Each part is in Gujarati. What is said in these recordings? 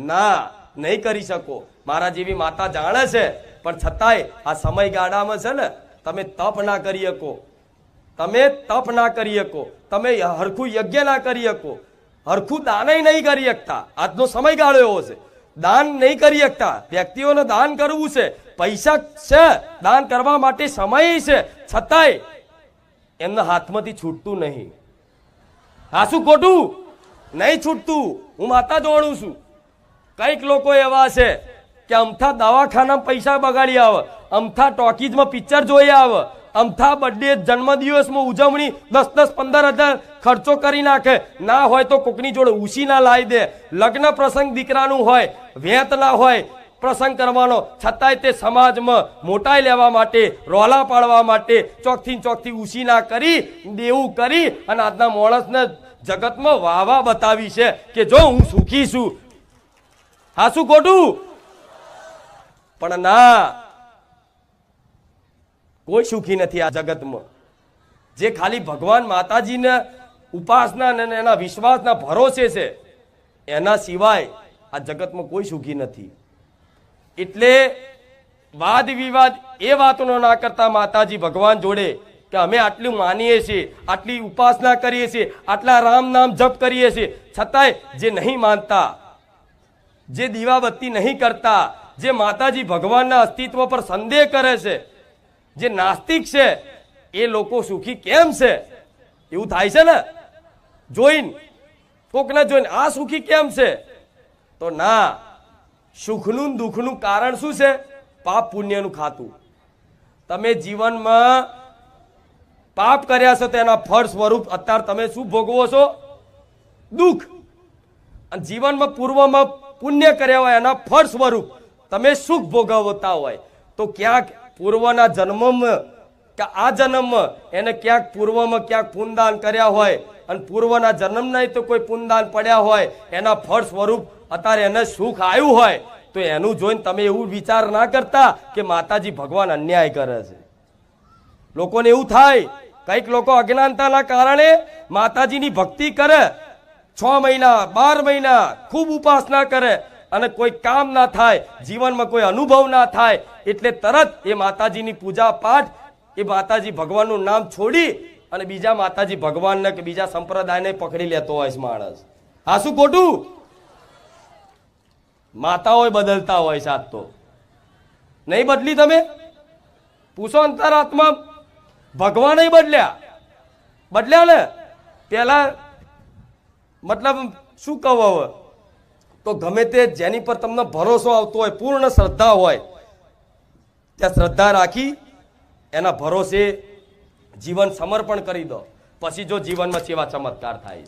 ના, નહીં કરી શકો. મારા જેવી માતા જાણે છે, પણ છતાંય આ સમયગાળામાં છે ને, તમે તપ ના કરી શકો. તમે તપ ના કરી શકો, તમે હરખું યજ્ઞ ના કરી શકો, હરખું દાન નહીં કરી શકતા. આજનો સમયગાળો એવો છે, દાન નહીં કરી શકતા. વ્યક્તિઓને દાન કરવું છે, પૈસા છે, દાન કરવા માટે સમય છે, છતાંય એમના હાથમાંથી છૂટતું નહીં. હા, શું ખોટું? નહીં છૂટતું. હું માતા જોણું છું. કઈક લોકો એવા છે કે અમથા દવાખાનામાં પૈસા બગાડી આવે, અમથા ટોકીઝમાં પિક્ચર જોઈ આવે, અમથા બર્થડે જન્મદિવસમાં ઉજવણી 10-15 હજાર ખર્ચો કરી નાખે. ના હોય તો કોકની જોડે ઉસી ના લાવી દે. લગ્ન પ્રસંગ દીકરાનું હોય, વેત ના હોય પ્રસંગ કરવાનો, છતાંય તે સમાજમાં મોટાઈ લેવા માટે, રોલા પાડવા માટે ચોકથી ઉસી ના કરી દેવું કરી અને આજના માણસને જગતમાં વાવા બતાવી છે કે જો હું સુખી છું. હા, શું ખોટું? પણ ના, કોઈ સુખી નથી આ જગતમાં. જે ખાલી ભગવાન માતાજીને ઉપાસના અને એના વિશ્વાસના ભરોસે છે, એના સિવાય આ જગતમાં કોઈ સુખી નથી. એટલે વાદ વિવાદ એ વાતનો ના કરતા માતાજી ભગવાન જોડે કે અમે આટલું માનીએ છીએ, આટલી ઉપાસના કરીએ છીએ, આટલા રામ નામ જપ કરીએ છીએ, છતાંય જે નહીં માનતા, જે દીવાબત્તી નહીં કરતા, જે માતાજી ભગવાનના અસ્તિત્વ પર સંદેહ કરે છે, જે નાસ્તિક છે, એ લોકો સુખી કેમ છે? એવું થાય છે ને, જોઈને કોકને જોઈને આ સુખી કેમ છે? તો ના, સુખનું દુઃખનું કારણ શું છે? પાપ પુણ્યનું ખાતું. તમે જીવનમાં પાપ કર્યા છો તો એના ફળ સ્વરૂપ અત્યારે તમે શું ભોગવો છો? દુઃખ. અને જીવનમાં પૂર્વમાં પુણ્ય કર્યા હોય એના ફળ સ્વરૂપ તમે સુખ ભોગવતા હોય. તો ક્યાંક પૂર્વના જન્મમાં કે આ જન્મમાં એને ક્યાંક પૂર્વમાં ક્યાંક પુણ્યદાન કર્યા હોય અને પૂર્વના જન્મ નહીં તો કોઈ પુણ્યદાન પડ્યા હોય, એના ફળ સ્વરૂપ અત્યારે એને સુખ આવ્યું હોય, તો એનું જોઈને તમે એવું વિચાર ના કરતા કે માતાજી ભગવાન અન્યાય કરે છે. લોકોને એવું થાય, કઈક લોકો અજ્ઞાનતાના કારણે માતાજીની ભક્તિ કરે, 6 મહિના 12 મહિના ખૂબ ઉપાસના કરે અને કોઈ કામ ના થાય, જીવનમાં કોઈ અનુભવ ના થાય, એટલે તરત એ માતાજીની પૂજા પાઠ, એ માતાજી ભગવાનનું નામ છોડી અને બીજા માતાજી ભગવાનને કે બીજા સંપ્રદાયને પકડી લેતો હોય છે માણસ. આ શું ખોટું? માતાઓ બદલતા હોય છે. આજ તો નહીં બદલી. તમે પૂછો અંતરાત્મા, ભગવાન બદલ્યા ને. પેલા મતલબ શું કહો હવે તો ગમે તે જેની પર તમને ભરોસો આવતો હોય, પૂર્ણ શ્રદ્ધા હોય, ત્યાં શ્રદ્ધા રાખી એના ભરોસે જીવન સમર્પણ કરી દો. પછી જો જીવનમાં સેવા ચમત્કાર થાય.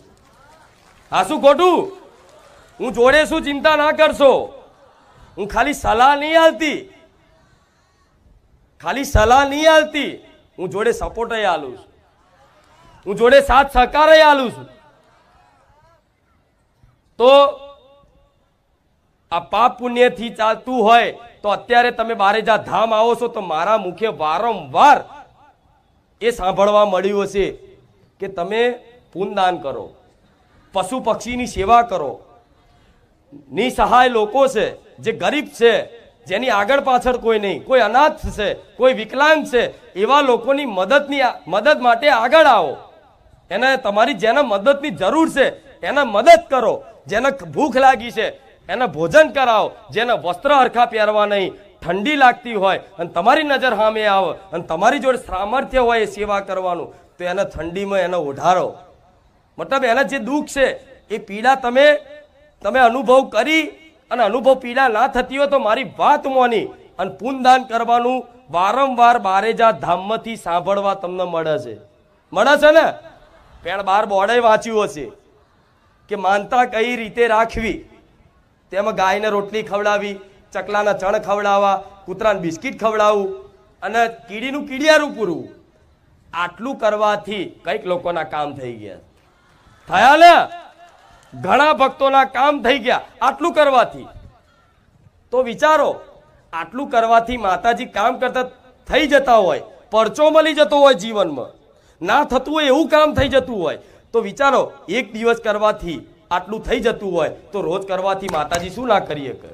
હા, શું ખોટું? હું જોડે શું, ચિંતા ના કરશો. હું ખાલી સલાહ નહીં આલતી, હું જોડે સપોર્ટ આલું છું, હું જોડે સાથ સહકાર આલું છું. તો આ પાપ પુણ્યથી ચાલતું હોય તો અત્યારે તમે બારેજા ધામ આવો છો તો મારા મુખે વારંવાર એ સાંભળવા મળ્યું હશે કે તમે પુણ્યદાન કરો, પશુ પક્ષીની સેવા કરો, નિસહાય લોકો છે, જે ગરીબ છે, જેની આગળ પાછળ કોઈ નહીં, કોઈ અનાથ છે, કોઈ વિકલાંગ છે, એવા લોકોની મદદ માટે આગળ આવો. એને તમારી જેને મદદની જરૂર છે એને મદદ કરો. જેને ભૂખ લાગી છે એને ભોજન કરાવો. જેને વસ્ત્ર હરખા પહેરવા નહીં, ઠંડી લાગતી હોય અને તમારી નજર સામે આવે અને તમારી જોડે સામર્થ્ય હોય એ સેવા કરવાનું, તો એને ઠંડીમાં એને ઓઢારો. મતલબ એના જે દુઃખ છે એ પીડા તમે અનુભવ કરી અને અનુભવ પીડા ના થતી હોય તો મારી વાત મોની અને પુણ્યદાન કરવાનું વારંવાર બારેજા ધામમાંથી સાંભળવા તમને મળે છે ને. પેણ બાર બોર્ડે વાંચ્યું હશે કે માનતા કઈ રીતે રાખવી. તેમાં ગાયને રોટલી ખવડાવી, ચકલાના ચણ ખવડાવવા, કૂતરાને બિસ્કિટ ખવડાવવું અને કીડીનું કીડિયારું પૂરવું. આટલું કરવાથી કઈક લોકોના કામ થઈ ગયા. થયા ને? ઘણા ભક્તોના કામ થઈ ગયા આટલું કરવાથી. તો વિચારો, આટલું કરવાથી માતાજી કામ કરતા થઈ જતા હોય, પરચો મળી જતો હોય, જીવનમાં ના થતું હોય એવું કામ થઈ જતું હોય, તો વિચારો એક દિવસ કરવાથી આટલું થઈ જતું હોય તો રોજ કરવાથી માતાજી શું ના કરી શકે?